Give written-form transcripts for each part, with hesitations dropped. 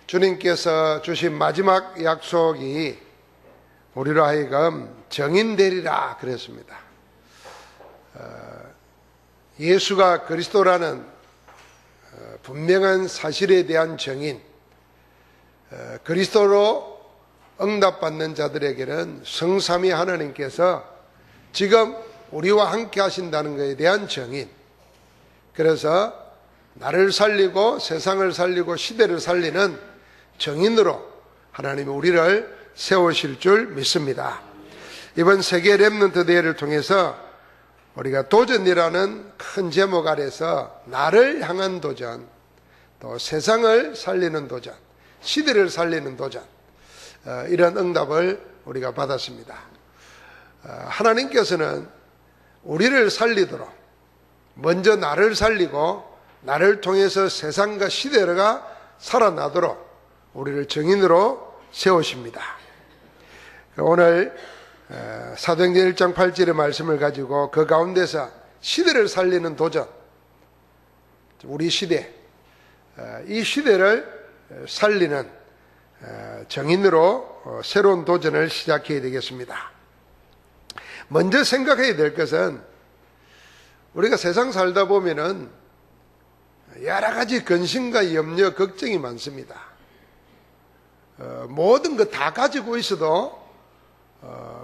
주님께서 주신 마지막 약속이 우리로 하여금 정인 되리라 그랬습니다. 예수가 그리스도라는 분명한 사실에 대한 정인, 그리스도로 응답받는 자들에게는 성삼위 하나님께서 지금 우리와 함께 하신다는 것에 대한 정인, 그래서 나를 살리고 세상을 살리고 시대를 살리는 정인으로 하나님이 우리를 세우실 줄 믿습니다. 이번 세계 렘넌트 대회를 통해서 우리가 도전이라는 큰 제목 아래서 나를 향한 도전, 또 세상을 살리는 도전, 시대를 살리는 도전, 이런 응답을 우리가 받았습니다. 하나님께서는 우리를 살리도록 먼저 나를 살리고 나를 통해서 세상과 시대가 살아나도록 우리를 정인으로 세우십니다. 오늘 사도행전 1장 8절의 말씀을 가지고 그 가운데서 시대를 살리는 도전, 우리 시대, 이 시대를 살리는 정인으로 새로운 도전을 시작해야 되겠습니다. 먼저 생각해야 될 것은 우리가 세상 살다 보면은 여러 가지 근심과 염려, 걱정이 많습니다. 모든 거 다 가지고 있어도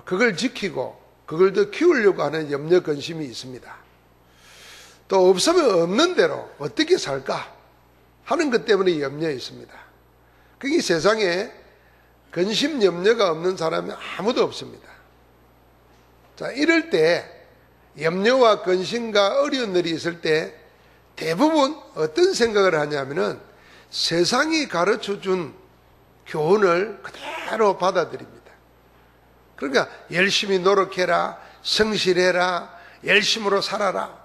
그걸 지키고 그걸 더 키우려고 하는 염려, 근심이 있습니다. 또 없으면 없는 대로 어떻게 살까 하는 것 때문에 염려 있습니다. 그게 세상에 근심, 염려가 없는 사람이 아무도 없습니다. 자, 이럴 때 염려와 근심과 어려운 일이 있을 때 대부분 어떤 생각을 하냐면은 세상이 가르쳐준 교훈을 그대로 받아들입니다. 그러니까 열심히 노력해라, 성실해라, 열심으로 살아라.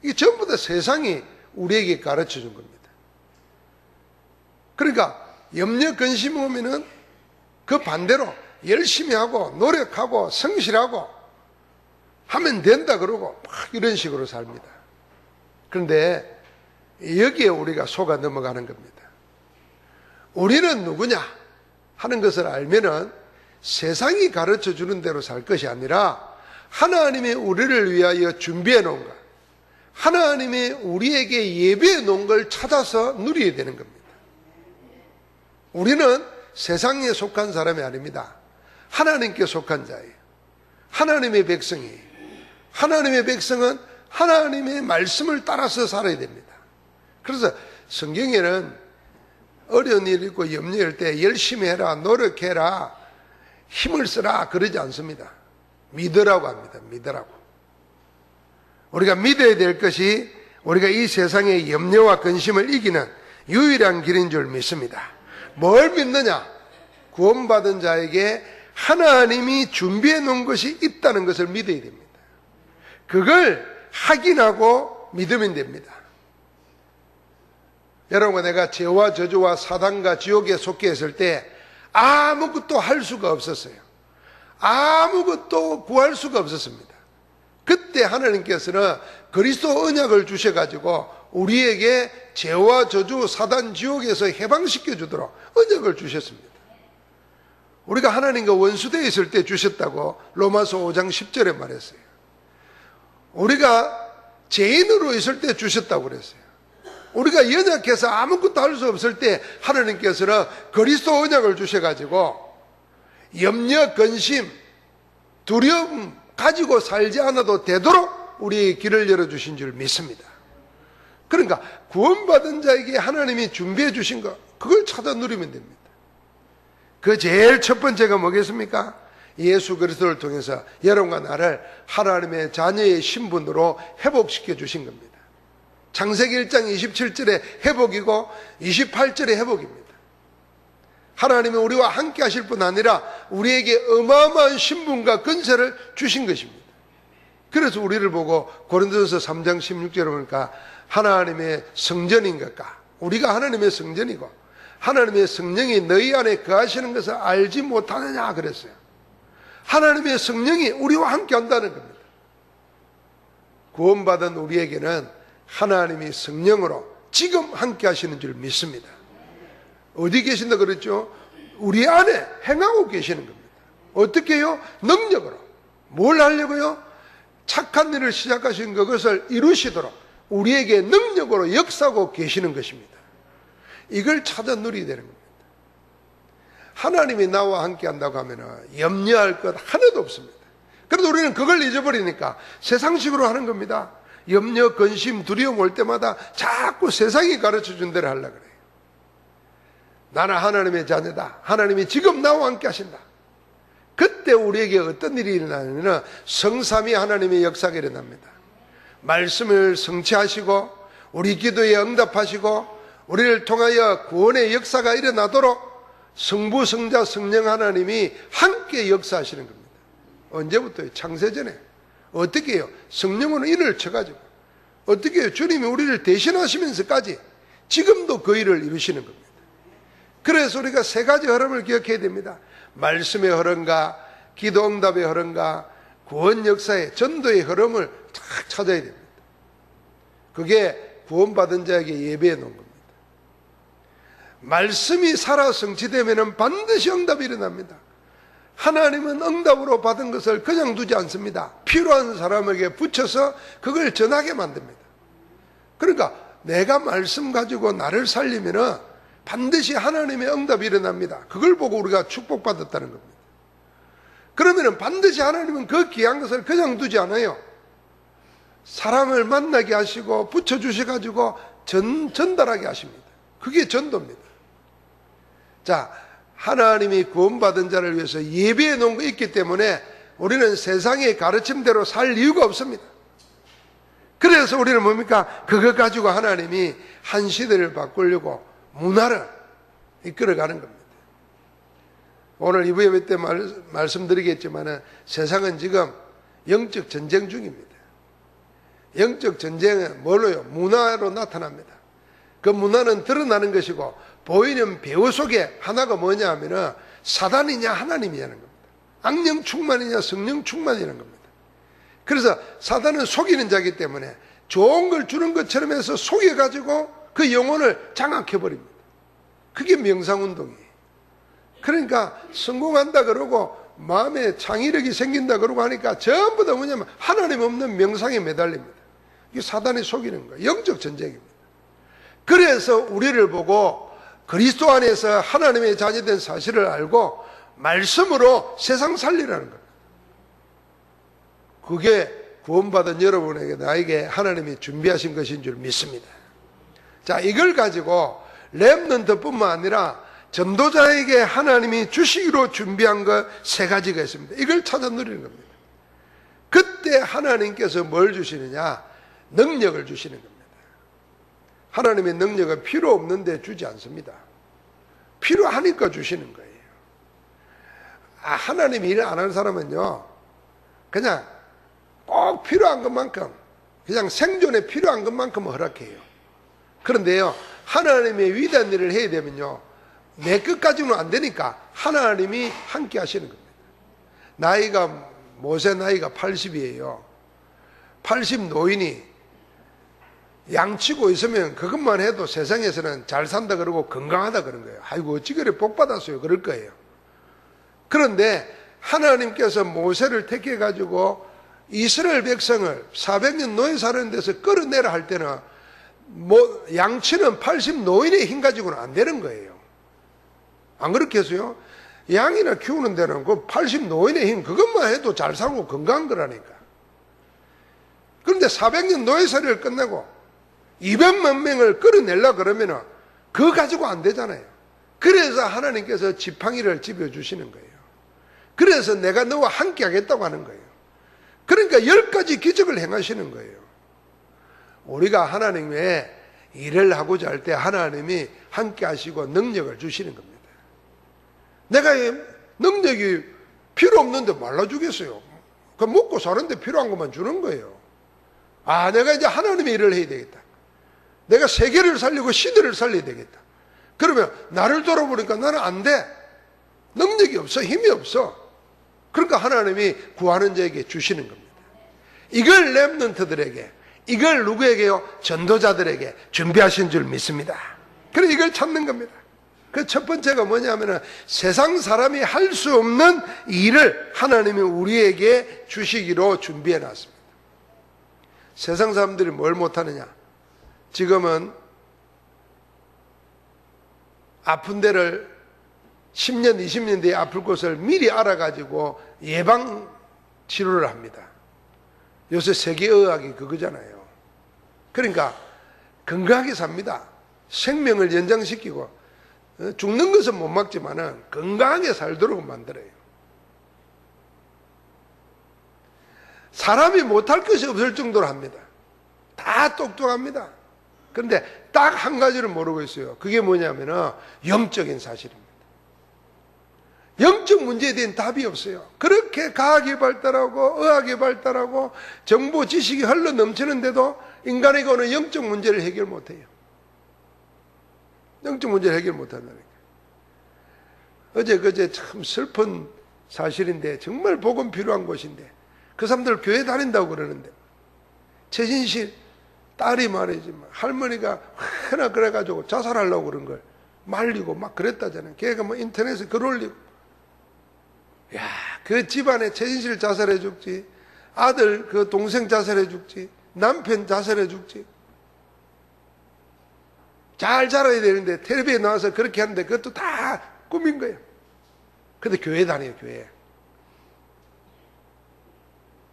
이게 전부 다 세상이 우리에게 가르쳐준 겁니다. 그러니까 염려, 근심 오면은 그 반대로 열심히 하고 노력하고 성실하고 하면 된다 그러고 막 이런 식으로 삽니다. 그런데 여기에 우리가 속아 넘어가는 겁니다. 우리는 누구냐 하는 것을 알면은 세상이 가르쳐 주는 대로 살 것이 아니라 하나님이 우리를 위하여 준비해 놓은 것, 하나님이 우리에게 예배해 놓은 걸 찾아서 누려야 되는 겁니다. 우리는 세상에 속한 사람이 아닙니다. 하나님께 속한 자예요. 하나님의 백성이에요. 하나님의 백성은 하나님의 말씀을 따라서 살아야 됩니다. 그래서 성경에는 어려운 일 있고 염려일 때 열심히 해라, 노력해라, 힘을 쓰라 그러지 않습니다. 믿으라고 합니다. 믿으라고. 우리가 믿어야 될 것이 우리가 이 세상의 염려와 근심을 이기는 유일한 길인 줄 믿습니다. 뭘 믿느냐? 구원받은 자에게 하나님이 준비해 놓은 것이 있다는 것을 믿어야 됩니다. 그걸 확인하고 믿으면 됩니다. 여러분, 내가 죄와 저주와 사단과 지옥에 속해 있을 때 아무것도 할 수가 없었어요. 아무것도 구할 수가 없었습니다. 그때 하나님께서는 그리스도 언약을 주셔가지고 우리에게 죄와 저주, 사단, 지옥에서 해방시켜 주도록 언약을 주셨습니다. 우리가 하나님과 원수되어 있을 때 주셨다고 로마서 5장 10절에 말했어요. 우리가 죄인으로 있을 때 주셨다고 그랬어요. 우리가 연약해서 아무것도 할 수 없을 때 하나님께서는 그리스도 언약을 주셔가지고 염려, 근심, 두려움 가지고 살지 않아도 되도록 우리의 길을 열어주신 줄 믿습니다. 그러니까 구원받은 자에게 하나님이 준비해 주신 것, 그걸 찾아 누리면 됩니다. 그 제일 첫 번째가 뭐겠습니까? 예수 그리스도를 통해서 여러분과 나를 하나님의 자녀의 신분으로 회복시켜 주신 겁니다. 창세기 1장 27절에 회복이고 28절에 회복입니다. 하나님이 우리와 함께 하실 뿐 아니라 우리에게 어마어마한 신분과 근세를 주신 것입니다. 그래서 우리를 보고 고린도전서 3장 16절에 보니까 하나님의 성전인 것과 우리가 하나님의 성전이고 하나님의 성령이 너희 안에 거하시는 것을 알지 못하느냐 그랬어요. 하나님의 성령이 우리와 함께 한다는 겁니다. 구원받은 우리에게는 하나님이 성령으로 지금 함께 하시는 줄 믿습니다. 어디 계신다 그랬죠? 우리 안에 행하고 계시는 겁니다. 어떻게 해요? 능력으로. 뭘 하려고요? 착한 일을 시작하신 그것을 이루시도록 우리에게 능력으로 역사하고 계시는 것입니다. 이걸 찾아 누리게 되는 겁니다. 하나님이 나와 함께 한다고 하면 염려할 것 하나도 없습니다. 그래도 우리는 그걸 잊어버리니까 세상식으로 하는 겁니다. 염려, 근심, 두려움 올 때마다 자꾸 세상이 가르쳐 준 대로 하려고 그래요. 나는 하나님의 자녀다. 하나님이 지금 나와 함께 하신다. 그때 우리에게 어떤 일이 일어나냐면 성삼위 하나님의 역사가 일어납니다. 말씀을 성취하시고 우리 기도에 응답하시고 우리를 통하여 구원의 역사가 일어나도록 성부, 성자, 성령 하나님이 함께 역사하시는 겁니다. 언제부터요? 창세전에. 어떻게 해요? 성령으로 인을 쳐가지고 어떻게 해요? 주님이 우리를 대신하시면서까지 지금도 그 일을 이루시는 겁니다. 그래서 우리가 세 가지 흐름을 기억해야 됩니다. 말씀의 흐름과 기도 응답의 흐름과 구원 역사의 전도의 흐름을 탁 찾아야 됩니다. 그게 구원받은 자에게 예배해 놓은 겁니다. 말씀이 살아 성취되면 반드시 응답이 일어납니다. 하나님은 응답으로 받은 것을 그냥 두지 않습니다. 필요한 사람에게 붙여서 그걸 전하게 만듭니다. 그러니까 내가 말씀 가지고 나를 살리면 반드시 하나님의 응답이 일어납니다. 그걸 보고 우리가 축복받았다는 겁니다. 그러면 반드시 하나님은 그 귀한 것을 그냥 두지 않아요. 사람을 만나게 하시고 붙여주셔가지고 전달하게 하십니다. 그게 전도입니다. 자, 하나님이 구원받은 자를 위해서 예비해 놓은 거 있기 때문에 우리는 세상의 가르침대로 살 이유가 없습니다. 그래서 우리는 뭡니까? 그거 가지고 하나님이 한 시대를 바꾸려고 문화를 이끌어가는 겁니다. 오늘 이부 예배 때 말씀드리겠지만 세상은 지금 영적 전쟁 중입니다. 영적 전쟁은 뭘로요? 문화로 나타납니다. 그 문화는 드러나는 것이고 보이는 배우 속에 하나가 뭐냐 하면은 사단이냐 하나님이냐는 겁니다. 악령 충만이냐 성령 충만이라는 겁니다. 그래서 사단은 속이는 자이기 때문에 좋은 걸 주는 것처럼 해서 속여가지고 그 영혼을 장악해버립니다. 그게 명상운동이에요. 그러니까 성공한다 그러고 마음에 창의력이 생긴다 그러고 하니까 전부 다 뭐냐면 하나님 없는 명상에 매달립니다. 이게 사단이 속이는 거예요. 영적 전쟁입니다. 그래서 우리를 보고 그리스도 안에서 하나님의 자녀된 사실을 알고 말씀으로 세상 살리라는 거예요. 그게 구원받은 여러분에게 나에게 하나님이 준비하신 것인 줄 믿습니다. 자, 이걸 가지고 렘넌트뿐만 아니라 전도자에게 하나님이 주시기로 준비한 것 세 가지가 있습니다. 이걸 찾아 누리는 겁니다. 그때 하나님께서 뭘 주시느냐? 능력을 주시는 겁니다. 하나님의 능력은 필요 없는데 주지 않습니다. 필요하니까 주시는 거예요. 하나님이 일 안 하는 사람은요, 그냥 꼭 필요한 것만큼, 그냥 생존에 필요한 것만큼 허락해요. 그런데요, 하나님의 위대한 일을 해야 되면요, 내 끝까지는 안 되니까 하나님이 함께 하시는 겁니다. 모세 나이가 80이에요. 80 노인이 양치고 있으면 그것만 해도 세상에서는 잘 산다 그러고 건강하다 그런 거예요. 아이고 어찌 그래 복 받았어요 그럴 거예요. 그런데 하나님께서 모세를 택해 가지고 이스라엘 백성을 400년 노예 사는 데서 끌어내라 할 때는 양치는 80 노인의 힘 가지고는 안 되는 거예요. 안 그렇게 해서요? 양이나 키우는 데는 그 80 노인의 힘 그것만 해도 잘 살고 건강한 거라니까. 그런데 400년 노예살이를 끝내고 200만 명을 끌어내려고 그러면 그거 가지고 안 되잖아요. 그래서 하나님께서 지팡이를 집어주시는 거예요. 그래서 내가 너와 함께 하겠다고 하는 거예요. 그러니까 10가지 기적을 행하시는 거예요. 우리가 하나님 외에 일을 하고자 할 때 하나님이 함께 하시고 능력을 주시는 겁니다. 내가 능력이 필요 없는데 말라주겠어요. 그 먹고 사는데 필요한 것만 주는 거예요. 내가 이제 하나님의 일을 해야 되겠다. 내가 세계를 살리고 시대를 살려야 되겠다. 그러면 나를 돌아보니까 나는 안 돼. 능력이 없어. 힘이 없어. 그러니까 하나님이 구하는 자에게 주시는 겁니다. 이걸 렘넌트들에게, 이걸 누구에게요? 전도자들에게 준비하신 줄 믿습니다. 그래서 이걸 찾는 겁니다. 그 첫 번째가 뭐냐면은 세상 사람이 할 수 없는 일을 하나님이 우리에게 주시기로 준비해 놨습니다. 세상 사람들이 뭘 못하느냐? 지금은 아픈 데를 10년, 20년 뒤에 아플 곳을 미리 알아가지고 예방 치료를 합니다. 요새 세계의학이 그거잖아요. 그러니까 건강하게 삽니다. 생명을 연장시키고 죽는 것은 못 막지만은 건강하게 살도록 만들어요. 사람이 못할 것이 없을 정도로 합니다. 다 똑똑합니다. 그런데 딱 한 가지를 모르고 있어요. 그게 뭐냐면은 영적인 사실입니다. 영적 문제에 대한 답이 없어요. 그렇게 과학이 발달하고 의학이 발달하고 정보 지식이 흘러 넘치는데도 인간에게 오는 영적 문제를 해결 못해요. 영적 문제를 해결 못한다니까. 그제 참 슬픈 사실인데 정말 복음 필요한 곳인데 그 사람들 교회 다닌다고 그러는데 최진실 딸이 말이지 할머니가 하나 그래가지고 자살하려고 그런 걸 말리고 막 그랬다잖아요. 걔가 뭐 인터넷에 글 올리고 야, 그 집안에 최진실 자살해 죽지 아들 그 동생 자살해 죽지 남편 자살해 죽지 잘 자라야 되는데 텔레비에 나와서 그렇게 하는데 그것도 다 꿈인 거예요. 근데 교회 다녀요. 교회.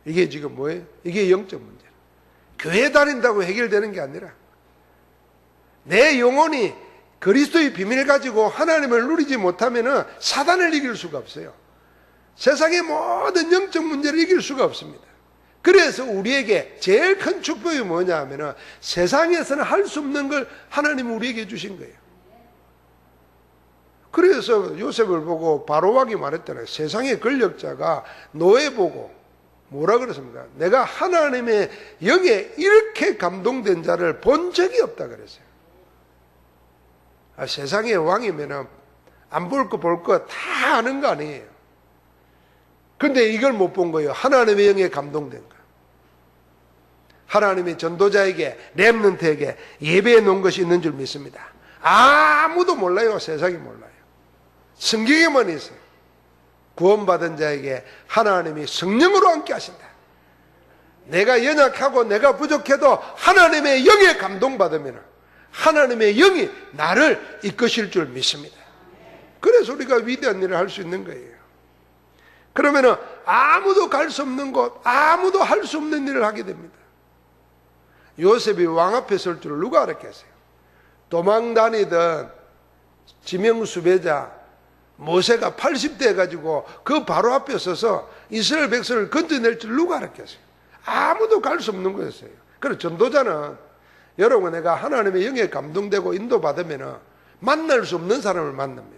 이게 지금 뭐예요? 이게 영적 문제예요. 교회 다닌다고 해결되는 게 아니라 내 영혼이 그리스도의 비밀을 가지고 하나님을 누리지 못하면 사단을 이길 수가 없어요. 세상의 모든 영적 문제를 이길 수가 없습니다. 그래서 우리에게 제일 큰 축복이 뭐냐 하면 세상에서는 할 수 없는 걸 하나님이 우리에게 주신 거예요. 그래서 요셉을 보고 바로왕이 말했잖아요. 세상의 권력자가 노예 보고 뭐라 그랬습니까? 내가 하나님의 영에 이렇게 감동된 자를 본 적이 없다 그랬어요. 세상의 왕이면 안 볼 거 볼 거 다 아는 거 아니에요. 근데 이걸 못 본 거예요. 하나님의 영에 감동된 거. 하나님이 전도자에게 렘넌트에게 예배해 놓은 것이 있는 줄 믿습니다. 아무도 몰라요. 세상이 몰라요. 성경에만 있어요. 구원받은 자에게 하나님이 성령으로 함께 하신다. 내가 연약하고 내가 부족해도 하나님의 영에 감동받으면 하나님의 영이 나를 이끄실 줄 믿습니다. 그래서 우리가 위대한 일을 할 수 있는 거예요. 그러면은 아무도 갈 수 없는 곳, 아무도 할 수 없는 일을 하게 됩니다. 요셉이 왕 앞에 설 줄 누가 알았겠어요? 도망 다니던 지명수배자 모세가 80대 해가지고 그 바로 앞에 서서 이스라엘 백성을 건져낼 줄 누가 알았겠어요? 아무도 갈 수 없는 거였어요. 그래서 전도자는 여러분 내가 하나님의 영에 감동되고 인도받으면 만날 수 없는 사람을 만납니다.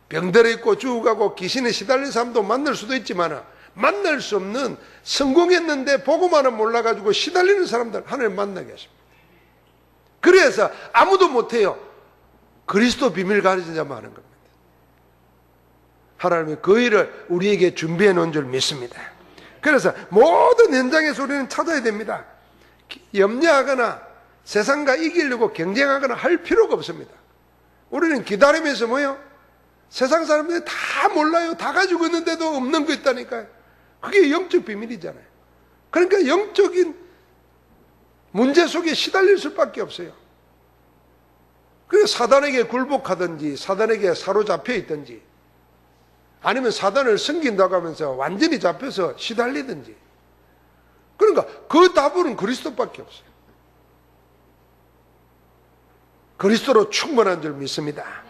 병들어 있고 죽어가고 귀신에 시달린 사람도 만날 수도 있지만 만날 수 없는 성공했는데 보고만은 몰라가지고 시달리는 사람들 하나님 만나게 하십니다. 그래서 아무도 못해요. 그리스도 비밀 가르친 자만 하는 겁니다. 하나님이 그 일을 우리에게 준비해 놓은 줄 믿습니다. 그래서 모든 현장에서 우리는 찾아야 됩니다. 염려하거나 세상과 이기려고 경쟁하거나 할 필요가 없습니다. 우리는 기다리면서 뭐요? 세상 사람들이 다 몰라요. 다 가지고 있는데도 없는 거 있다니까요. 그게 영적 비밀이잖아요. 그러니까 영적인 문제 속에 시달릴 수밖에 없어요. 그래서 사단에게 굴복하든지 사단에게 사로잡혀 있든지 아니면 사단을 섬긴다고 하면서 완전히 잡혀서 시달리든지 그러니까 그 답은 그리스도밖에 없어요. 그리스도로 충분한 줄 믿습니다.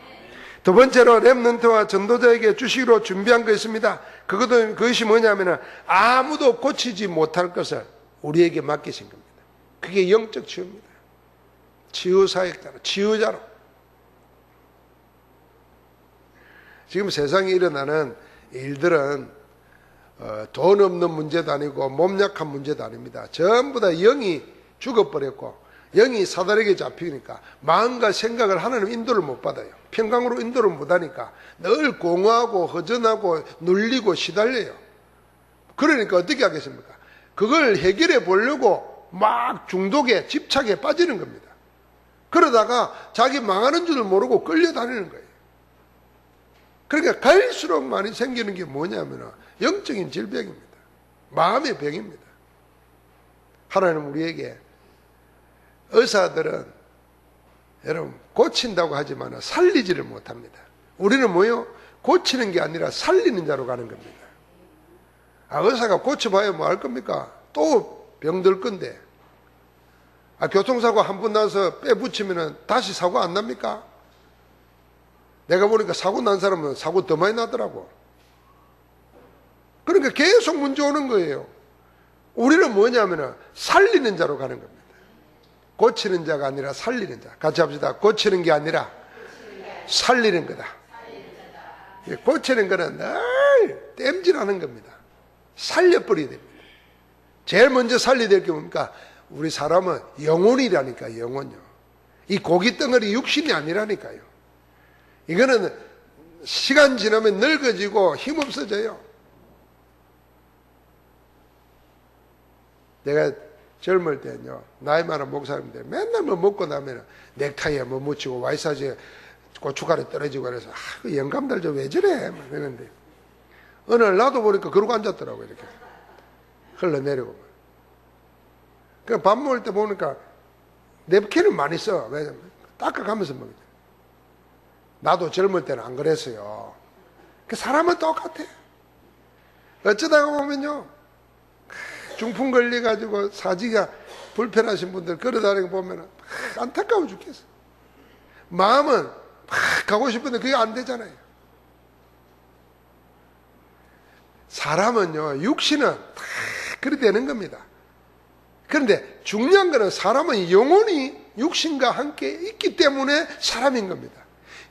두 번째로 렘넌트와 전도자에게 주시기로 준비한 거 있습니다. 그것이 뭐냐면 아무도 고치지 못할 것을 우리에게 맡기신 겁니다. 그게 영적 치유입니다. 치유사역자로, 치유자로. 지금 세상에 일어나는 일들은 돈 없는 문제도 아니고 몸 약한 문제도 아닙니다. 전부 다 영이 죽어버렸고 영이 사단에게 잡히니까 마음과 생각을 하나님 인도를 못 받아요. 평강으로 인도를 못하니까 늘 공허하고 허전하고 눌리고 시달려요. 그러니까 어떻게 하겠습니까? 그걸 해결해 보려고 막 중독에 집착에 빠지는 겁니다. 그러다가 자기 망하는 줄을 모르고 끌려다니는 거예요. 그러니까 갈수록 많이 생기는 게 뭐냐면 영적인 질병입니다. 마음의 병입니다. 하나님 우리에게 의사들은 여러분 고친다고 하지만 살리지를 못합니다. 우리는 뭐요? 고치는 게 아니라 살리는 자로 가는 겁니다. 의사가 고쳐봐야 뭐 할 겁니까? 또 병들 건데. 교통사고 한 번 나서 빼 붙이면 다시 사고 안 납니까? 내가 보니까 사고 난 사람은 사고 더 많이 나더라고. 그러니까 계속 문제 오는 거예요. 우리는 뭐냐면 살리는 자로 가는 겁니다. 고치는 자가 아니라 살리는 자. 같이 합시다. 고치는 게 아니라 살리는 거다. 고치는 거는 늘 땜질하는 겁니다. 살려버려야 됩니다. 제일 먼저 살려야 될 게 뭡니까? 우리 사람은 영혼이라니까, 영혼요. 이 고기 덩어리 육신이 아니라니까요. 이거는 시간 지나면 늙어지고 힘없어져요. 내가 젊을 때는요, 나이 많은 목사님들 맨날 뭐 먹고 나면 넥타이에 뭐 묻히고 와이사지에 고춧가루 떨어지고 그래서 그 영감들 좀 왜 저래? 막 그러는데 어느 날 나도 보니까 그러고 앉았더라고요. 이렇게 흘러내리고. 그러니까 밥 먹을 때 보니까 냅킨을 많이 써. 왜냐면 닦아가면서 먹죠. 나도 젊을 때는 안 그랬어요. 그 사람은 똑같아. 어쩌다가 보면요, 중풍 걸려가지고 사지가 불편하신 분들 걸어다니는 거 보면 안타까워 죽겠어. 마음은 막 가고 싶은데 그게 안 되잖아요. 사람은요, 육신은 다 그리 되는 겁니다. 그런데 중요한 거는 사람은 영혼이 육신과 함께 있기 때문에 사람인 겁니다.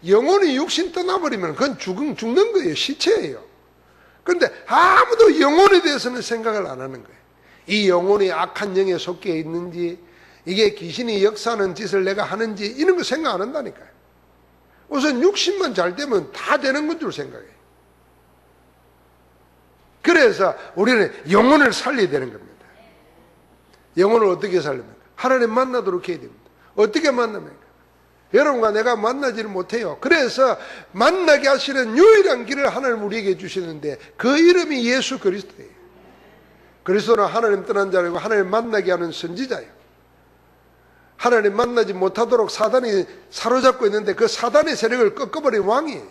영혼이 육신 떠나버리면 그건 죽는 거예요. 시체예요. 그런데 아무도 영혼에 대해서는 생각을 안 하는 거예요. 이 영혼이 악한 영에 속해 있는지, 이게 귀신이 역사하는 짓을 내가 하는지 이런 거 생각 안 한다니까요. 우선 육신만 잘 되면 다 되는 건 줄 생각해요. 그래서 우리는 영혼을 살려야 되는 겁니다. 영혼을 어떻게 살립니까? 하나님 만나도록 해야 됩니다. 어떻게 만납니까? 여러분과 내가 만나지를 못해요. 그래서 만나게 하시는 유일한 길을 하나님 우리에게 주시는데 그 이름이 예수 그리스도예요. 그리스도는 하나님 떠난 자라고 하나님 만나게 하는 선지자예요. 하나님 만나지 못하도록 사단이 사로잡고 있는데 그 사단의 세력을 꺾어버린 왕이에요.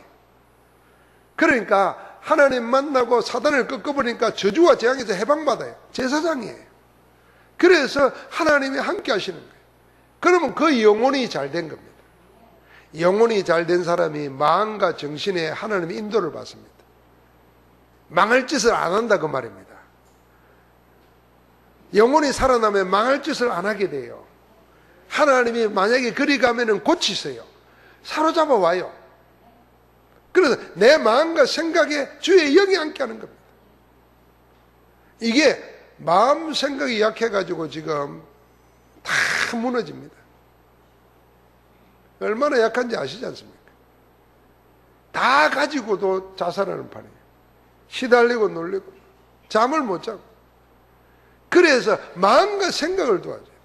그러니까 하나님 만나고 사단을 꺾어버리니까 저주와 재앙에서 해방받아요. 제사장이에요. 그래서 하나님이 함께 하시는 거예요. 그러면 그 영혼이 잘 된 겁니다. 영혼이 잘 된 사람이 마음과 정신에 하나님의 인도를 받습니다. 망할 짓을 안 한다 그 말입니다. 영혼이 살아나면 망할 짓을 안 하게 돼요. 하나님이 만약에 그리 가면은 고치세요. 사로잡아 와요. 그래서 내 마음과 생각에 주의 영이 함께 하는 겁니다. 이게 마음 생각이 약해가지고 지금 다 무너집니다. 얼마나 약한지 아시지 않습니까? 다 가지고도 자살하는 판이에요. 시달리고 놀리고 잠을 못 자고. 그래서 마음과 생각을 도와줘야 돼요.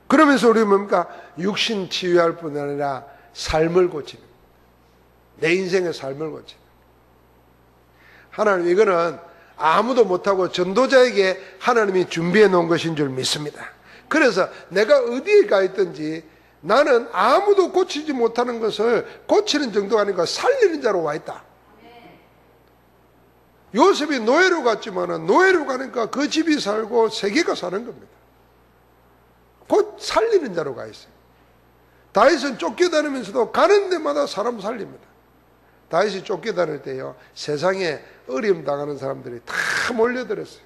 그러면서 우리 뭡니까? 육신 치유할 뿐 아니라 삶을 고치는 거예요. 내 인생의 삶을 고치는 거예요. 하나님 이거는 아무도 못하고 전도자에게 하나님이 준비해 놓은 것인 줄 믿습니다. 그래서 내가 어디에 가 있든지 나는 아무도 고치지 못하는 것을 고치는 정도가 아니고 살리는 자로 와 있다. 요셉이 노예로 갔지만 노예로 가니까 그 집이 살고 세계가 사는 겁니다. 곧 살리는 자로 가 있어요. 다윗은 쫓겨다니면서도 가는 데마다 사람 살립니다. 다윗이 쫓겨다닐 때요, 세상에 어려움 당하는 사람들이 다 몰려들었어요.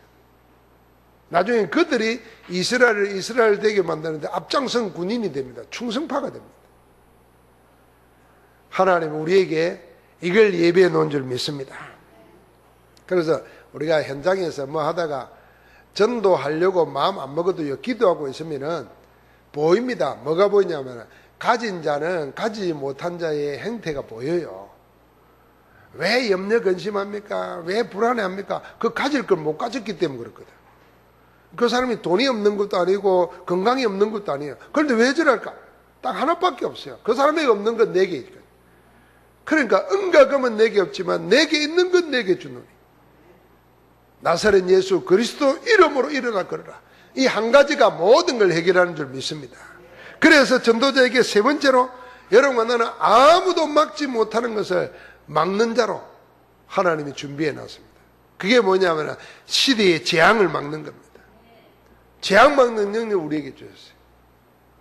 나중에 그들이 이스라엘을 이스라엘 되게 만드는데 앞장선 군인이 됩니다. 충성파가 됩니다. 하나님은 우리에게 이걸 예배해 놓은 줄 믿습니다. 그래서 우리가 현장에서 뭐 하다가 전도하려고 마음 안 먹어도요, 기도하고 있으면은 보입니다. 뭐가 보이냐면 가진 자는 가지지 못한 자의 행태가 보여요. 왜 염려 근심합니까? 왜 불안해합니까? 그 가질 걸 못 가졌기 때문에 그렇거든. 그 사람이 돈이 없는 것도 아니고 건강이 없는 것도 아니에요. 그런데 왜 저럴까? 딱 하나밖에 없어요. 그 사람에게 없는 건 내게 있거든요. 그러니까 은과금은 내게 없지만 내게 있는 건 내게 주노니 나사렛 예수 그리스도 이름으로 일어나 걸어라. 이 한 가지가 모든 걸 해결하는 줄 믿습니다. 그래서 전도자에게 세 번째로 여러분과 나는 아무도 막지 못하는 것을 막는 자로 하나님이 준비해 놨습니다. 그게 뭐냐면 시대의 재앙을 막는 겁니다. 재앙 막는 능력을 우리에게 주셨어요.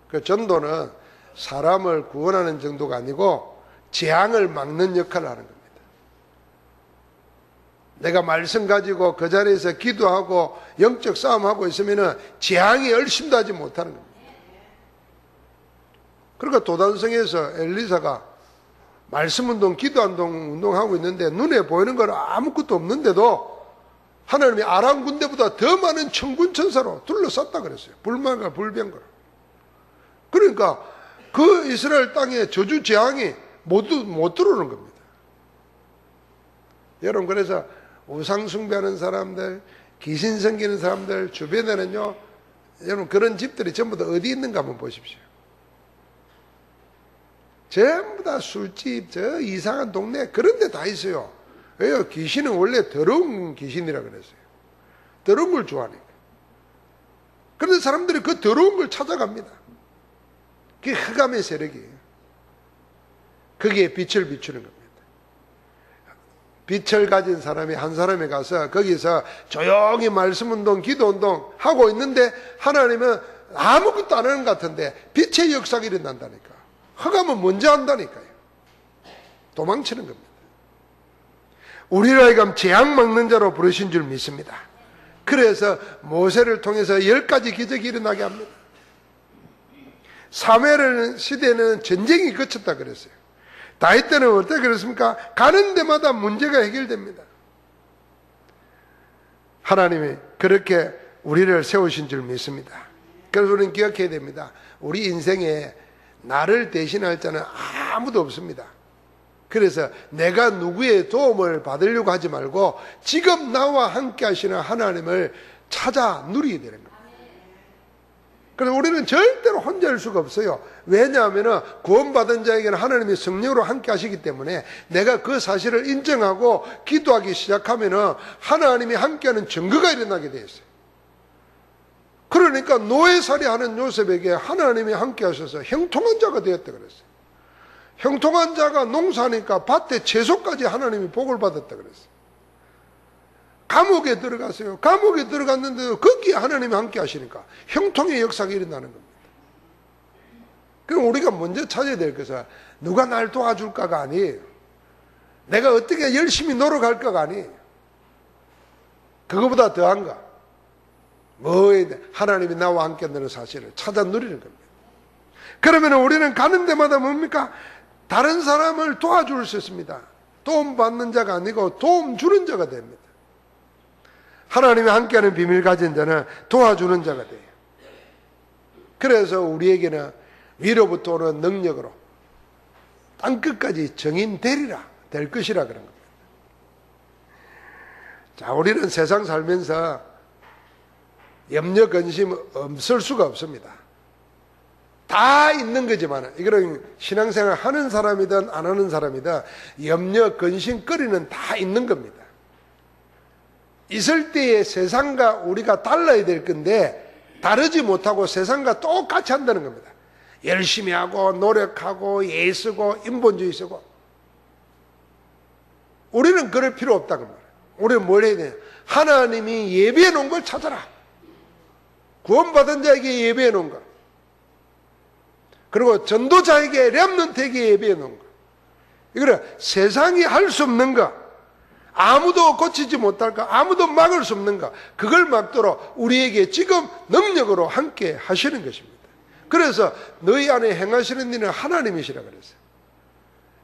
그 전도는 사람을 구원하는 정도가 아니고 재앙을 막는 역할을 하는 겁니다. 내가 말씀 가지고 그 자리에서 기도하고 영적 싸움하고 있으면 재앙이 얼씬도 하지 못하는 겁니다. 그러니까 도단성에서 엘리사가 말씀 운동, 기도 운동하고 있는데 눈에 보이는 건 아무것도 없는데도 하나님이 아람 군대보다 더 많은 천군 천사로 둘러쌌다 그랬어요. 불만과 불병거로. 그러니까 그 이스라엘 땅에 저주 재앙이 못 들어오는 겁니다. 여러분, 그래서 우상 숭배하는 사람들, 귀신 섬기는 사람들 주변에는요, 여러분 그런 집들이 전부 다 어디 있는가 한번 보십시오. 전부 다 술집, 저 이상한 동네 그런 데 다 있어요. 왜요? 귀신은 원래 더러운 귀신이라 그랬어요. 더러운 걸 좋아하니까. 그런데 사람들이 그 더러운 걸 찾아갑니다. 그게 흑암의 세력이에요. 거기에 빛을 비추는 겁니다. 빛을 가진 사람이 한 사람에 가서 거기서 조용히 말씀 운동, 기도 운동 하고 있는데 하나님은 아무것도 안 하는 것 같은데 빛의 역사가 일어난다니까. 흑암은 먼저 한다니까요. 도망치는 겁니다. 우리를 하여금 재앙 막는 자로 부르신 줄 믿습니다. 그래서 모세를 통해서 10가지 기적이 일어나게 합니다. 사무엘 시대는 전쟁이 그쳤다 그랬어요. 다윗 때는 어떻게 그랬습니까? 가는 데마다 문제가 해결됩니다. 하나님이 그렇게 우리를 세우신 줄 믿습니다. 그래서 우리는 기억해야 됩니다. 우리 인생에 나를 대신할 자는 아무도 없습니다. 그래서 내가 누구의 도움을 받으려고 하지 말고 지금 나와 함께 하시는 하나님을 찾아 누리게 되는 겁니다. 그래서 우리는 절대로 혼자일 수가 없어요. 왜냐하면 구원받은 자에게는 하나님이 성령으로 함께 하시기 때문에 내가 그 사실을 인정하고 기도하기 시작하면 하나님이 함께하는 증거가 일어나게 되어 있어요. 그러니까 노예살이 하는 요셉에게 하나님이 함께 하셔서 형통한 자가 되었다 그랬어요. 형통한 자가 농사하니까 밭에 채소까지 하나님이 복을 받았다 그랬어요. 감옥에 들어갔어요. 감옥에 들어갔는데도 거기에 하나님이 함께 하시니까 형통의 역사가 일어나는 겁니다. 그럼 우리가 먼저 찾아야 될 것은 누가 날 도와줄까가 아니에요. 내가 어떻게 열심히 노력할까가 아니에요. 그거보다 더한가? 하나님이 나와 함께 한다는 사실을 찾아 누리는 겁니다. 그러면 우리는 가는 데마다 뭡니까? 다른 사람을 도와줄 수 있습니다. 도움 받는 자가 아니고 도움 주는 자가 됩니다. 하나님이 함께하는 비밀 가진 자는 도와주는 자가 돼요. 그래서 우리에게는 위로부터 오는 능력으로 땅끝까지 정인되리라 될 것이라 그런 겁니다. 자, 우리는 세상 살면서 염려, 근심 없을 수가 없습니다. 다 있는 거지만 이거는 신앙생활 하는 사람이든 안 하는 사람이든 염려, 근심, 거리는 다 있는 겁니다. 있을 때의 세상과 우리가 달라야 될 건데 다르지 못하고 세상과 똑같이 한다는 겁니다. 열심히 하고 노력하고 애쓰고 인본주의 쓰고 우리는 그럴 필요 없다는 말이에요. 우리는 뭘 해야 되냐? 하나님이 예배해 놓은 걸 찾아라. 구원받은 자에게 예배해 놓은 것, 그리고 전도자에게 렘넌트에게 예배해 놓은 것, 이거를 세상이 할 수 없는 것, 아무도 고치지 못할 것, 아무도 막을 수 없는 것, 그걸 막도록 우리에게 지금 능력으로 함께 하시는 것입니다. 그래서 너희 안에 행하시는 일은 하나님이시라 그랬어요.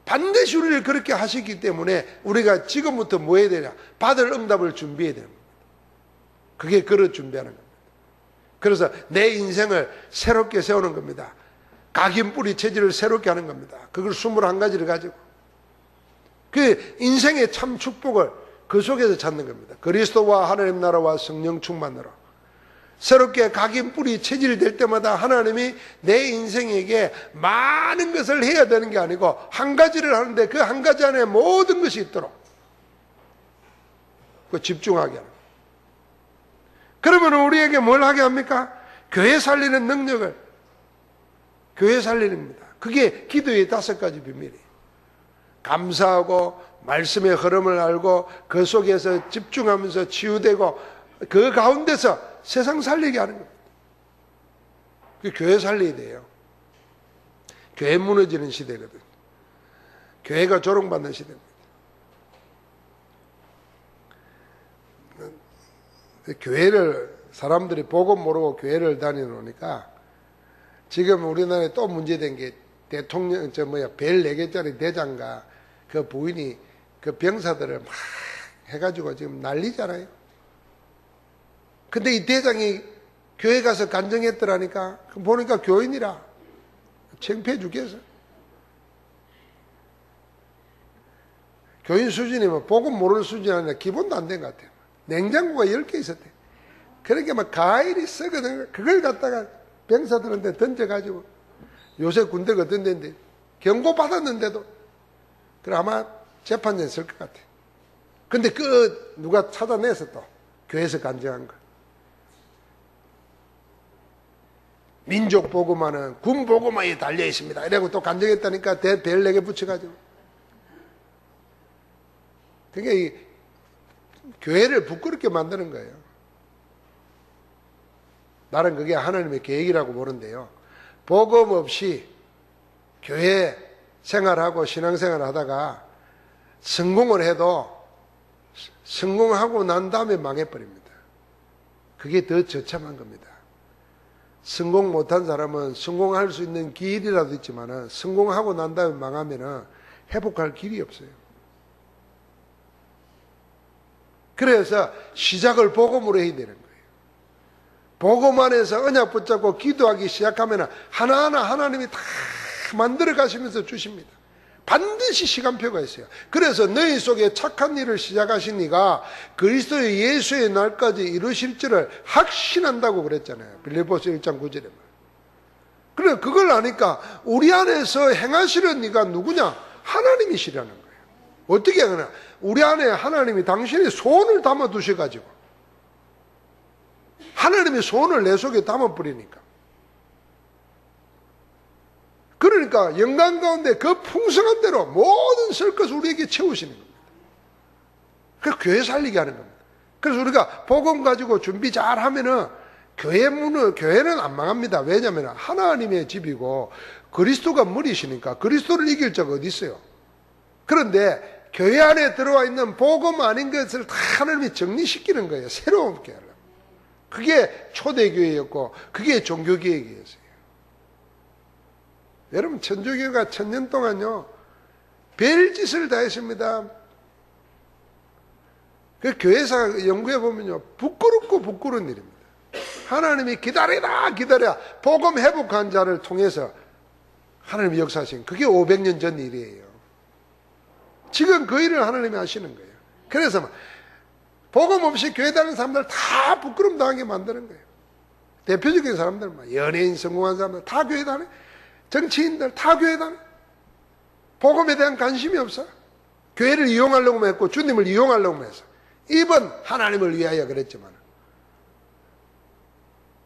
반드시 우리를 그렇게 하시기 때문에 우리가 지금부터 뭐 해야 되냐? 받을 응답을 준비해야 됩니다. 그게 그릇 준비하는 겁니다. 그래서 내 인생을 새롭게 세우는 겁니다. 각인 뿌리 체질을 새롭게 하는 겁니다. 그걸 21가지를 가지고 그 인생의 참 축복을 그 속에서 찾는 겁니다. 그리스도와 하나님 나라와 성령 충만으로 새롭게 각인 뿌리 체질될 때마다 하나님이 내 인생에게 많은 것을 해야 되는 게 아니고 한 가지를 하는데 그 한 가지 안에 모든 것이 있도록 그 집중하게 하는 거예요. 그러면 우리에게 뭘 하게 합니까? 교회 살리는 능력을, 교회 살리는 겁니다. 그게 기도의 5가지 비밀이에요. 감사하고 말씀의 흐름을 알고 그 속에서 집중하면서 치유되고 그 가운데서 세상 살리게 하는 겁니다. 그 교회 살려야 돼요. 교회 무너지는 시대거든요. 교회가 조롱받는 시대입니다. 교회를 사람들이 복음 모르고 교회를 다니노니까 지금 우리나라에 또 문제된 게 대통령 벨 4개짜리 대장과 그 부인이 그 병사들을 막 해가지고 지금 난리잖아요. 근데 이 대장이 교회 가서 간증했더라니까 보니까 교인이라 창피해 죽겠어. 교인 수준이면 복음 모르는 수준이 아니라 기본도 안 된 것 같아요. 냉장고가 10개 있었대. 그러니까 막 과일이 썩어든 그걸 갖다가 병사들한테 던져가지고 요새 군대가 어떤 데인데 경고받았는데도 그래 아마 재판전에 쓸 것 같아. 근데 그 누가 찾아내서 또 교회에서 간증한 거. 민족 보고만은 군 보고만이 달려 있습니다. 이러고 또 간증했다니까 별 4개 붙여가지고. 그러니까 이 교회를 부끄럽게 만드는 거예요. 나는 그게 하나님의 계획이라고 보는데요. 복음 없이 교회 생활하고 신앙생활 하다가 성공을 해도 성공하고 난 다음에 망해버립니다. 그게 더 처참한 겁니다. 성공 못한 사람은 성공할 수 있는 길이라도 있지만 성공하고 난 다음에 망하면 회복할 길이 없어요. 그래서 시작을 복음으로 해야 되는 거예요. 복음 안에서 언약 붙잡고 기도하기 시작하면 하나하나 하나님이 다 만들어 가시면서 주십니다. 반드시 시간표가 있어요. 그래서 너희 속에 착한 일을 시작하신 이가 그리스도의 예수의 날까지 이루실 줄을 확신한다고 그랬잖아요. 빌립보서 1장 9절에. 그래 그걸 아니까 우리 안에서 행하시는 이가 누구냐? 하나님이시라는 거예요. 어떻게 하냐? 우리 안에 하나님이 당신의 소원을 담아 두셔가지고 하나님의 소원을 내 속에 담아 버리니까. 그러니까 영광 가운데 그 풍성한 대로 모든 설 것을 우리에게 채우시는 겁니다. 그래서 교회 살리게 하는 겁니다. 그래서 우리가 복음 가지고 준비 잘 하면은 교회는 안 망합니다. 왜냐하면 하나님의 집이고 그리스도가 머리시니까 그리스도를 이길 자가 어디 있어요. 그런데 교회 안에 들어와 있는 복음 아닌 것을 다 하나님이 정리시키는 거예요. 새롭게 하려고. 그게 초대교회였고 그게 종교개혁이었어요. 여러분 천주교가 1000년 동안요 별짓을 다 했습니다. 그 교회사 연구해 보면요 부끄럽고 부끄러운 일입니다. 하나님이 기다리라 복음 회복한 자를 통해서 하나님이 역사하신 그게 500년 전 일이에요. 지금 그 일을 하나님이 하시는 거예요. 그래서 복음 없이 교회 다니는 사람들 다 부끄럼 당하게 만드는 거예요. 대표적인 사람들 연예인 성공한 사람들 다 교회 다녀. 정치인들 다 교회 다녀. 복음에 대한 관심이 없어. 교회를 이용하려고만 했고 주님을 이용하려고만 했어. 이번 하나님을 위하여 그랬지만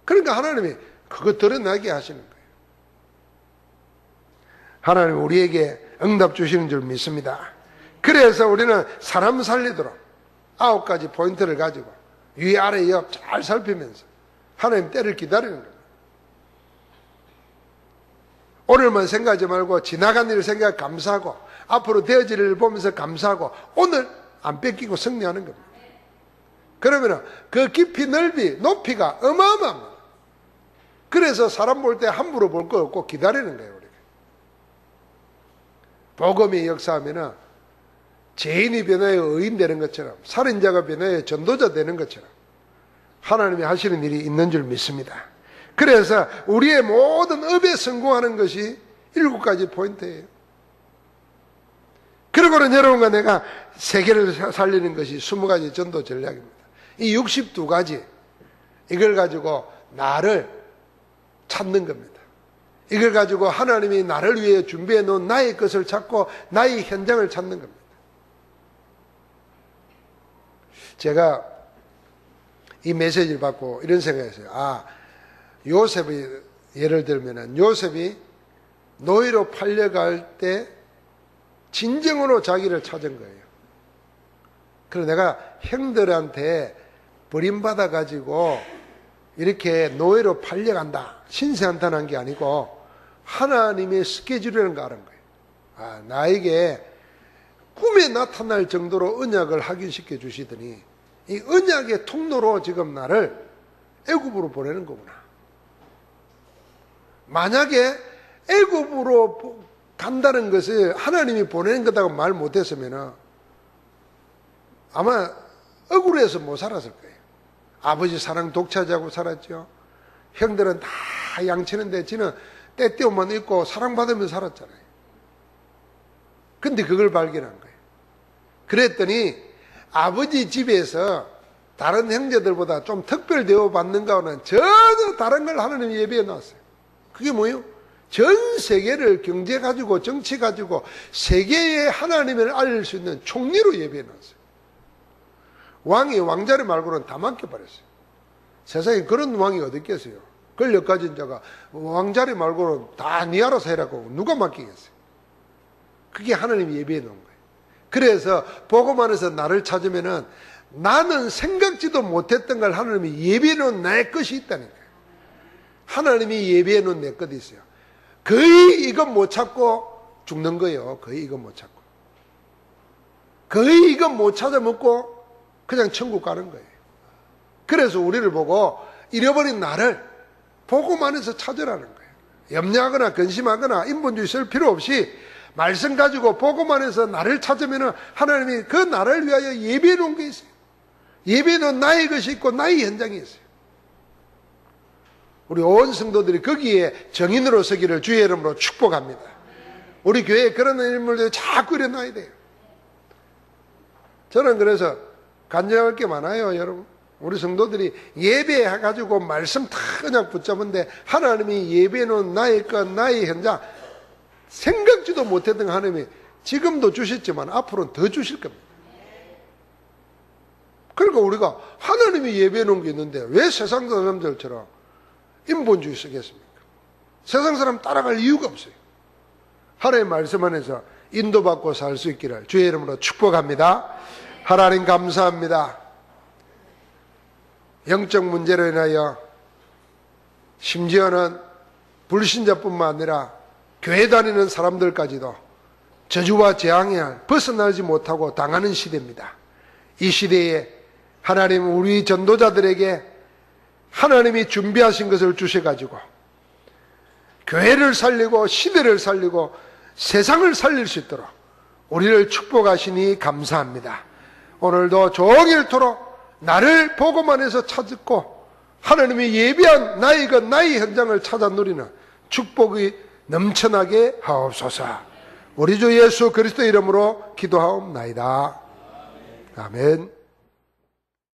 그러니까 하나님이 그거 드러나게 하시는 거예요. 하나님 우리에게 응답 주시는 줄 믿습니다. 그래서 우리는 사람 살리도록 9가지 포인트를 가지고 위 아래 옆 잘 살피면서 하나님 때를 기다리는 거예요. 오늘만 생각하지 말고 지나간 일을 생각해 감사하고 앞으로 되어질 일을 보면서 감사하고 오늘 안 뺏기고 승리하는 겁니다. 그러면 그 깊이 넓이 높이가 어마어마합니다. 그래서 사람 볼 때 함부로 볼 거 없고 기다리는 거예요. 우리가. 복음이 역사하면 죄인이 변하여 의인 되는 것처럼 살인자가 변하여 전도자 되는 것처럼 하나님이 하시는 일이 있는 줄 믿습니다. 그래서 우리의 모든 업에 성공하는 것이 7가지 포인트예요. 그리고는 여러분과 내가 세계를 살리는 것이 20가지 전도 전략입니다. 이 62가지 이걸 가지고 나를 찾는 겁니다. 이걸 가지고 하나님이 나를 위해 준비해 놓은 나의 것을 찾고 나의 현장을 찾는 겁니다. 제가 이 메시지를 받고 이런 생각했어요. 요셉이 예를 들면은 요셉이 노예로 팔려갈 때 진정으로 자기를 찾은 거예요. 그래서 내가 형들한테 버림받아 가지고 이렇게 노예로 팔려간다, 신세한탄한 게 아니고 하나님의 스케줄이라는 거 아는 거예요. 나에게 꿈에 나타날 정도로 언약을 확인시켜 주시더니 이 언약의 통로로 지금 나를 애굽으로 보내는 거구나. 만약에 애굽으로 간다는 것을 하나님이 보내는 거다고 말 못했으면 아마 억울해서 못 살았을 거예요. 아버지 사랑 독차지하고 살았죠. 형들은 다 양치는데 지는 때때옷만 입고 사랑받으면서 살았잖아요. 근데 그걸 발견한 거예요. 그랬더니 아버지 집에서 다른 형제들보다 좀 특별 대우받는가는 전혀 다른 걸 하나님이 예비해 놨어요. 그게 뭐예요? 전 세계를 경제 가지고 정치 가지고 세계에 하나님을 알릴 수 있는 총리로 예비해 놨어요. 왕이 왕자리 말고는 다 맡겨버렸어요. 세상에 그런 왕이 어디 있겠어요? 권력 가진 자가 왕자리 말고는 다 네 알아서 해라고 누가 맡기겠어요? 그게 하나님이 예비해 놓은 거예요. 그래서 복음 안에서 나를 찾으면은 나는 생각지도 못했던 걸 하나님이 예비해 놓은 내 것이 있다니까요. 하나님이 예비해 놓은 내 것이 있어요. 거의 이건 못 찾고 죽는 거예요. 거의 이건 못 찾고. 거의 이건 못 찾아 먹고 그냥 천국 가는 거예요. 그래서 우리를 보고 잃어버린 나를 복음 안에서 찾으라는 거예요. 염려하거나 근심하거나 인본주의 쓸 필요 없이 말씀 가지고 복음 안에서 나를 찾으면 하나님이 그 나를 위하여 예비해 놓은 게 있어요. 예비해 놓은 나의 것이 있고 나의 현장이 있어요. 우리 온 성도들이 거기에 정인으로 서기를 주의 이름으로 축복합니다. 우리 교회에 그런 인물들이 자꾸 일어나야 돼요. 저는 그래서 간증할 게 많아요, 여러분. 우리 성도들이 예배해가지고 말씀 다 그냥 붙잡은데 하나님이 예배해놓은 나의 것, 나의 현장 생각지도 못했던 하나님이 지금도 주셨지만 앞으로는 더 주실 겁니다. 그러니까 우리가 하나님이 예배해놓은 게 있는데 왜 세상 사람들처럼 인본주의 쓰겠습니까? 세상 사람 따라갈 이유가 없어요. 하나님의 말씀 안에서 인도받고 살 수 있기를 주의 이름으로 축복합니다. 하나님 감사합니다. 영적 문제로 인하여 심지어는 불신자뿐만 아니라 교회 다니는 사람들까지도 저주와 재앙에 벗어나지 못하고 당하는 시대입니다. 이 시대에 하나님 우리 전도자들에게 하나님이 준비하신 것을 주셔가지고 교회를 살리고 시대를 살리고 세상을 살릴 수 있도록 우리를 축복하시니 감사합니다. 오늘도 종일토록 나를 복음 안에서 찾고 하나님이 예비한 나의 것 나의 현장을 찾아 누리는 축복이 넘쳐나게 하옵소서. 우리 주 예수 그리스도 이름으로 기도하옵나이다. 아멘.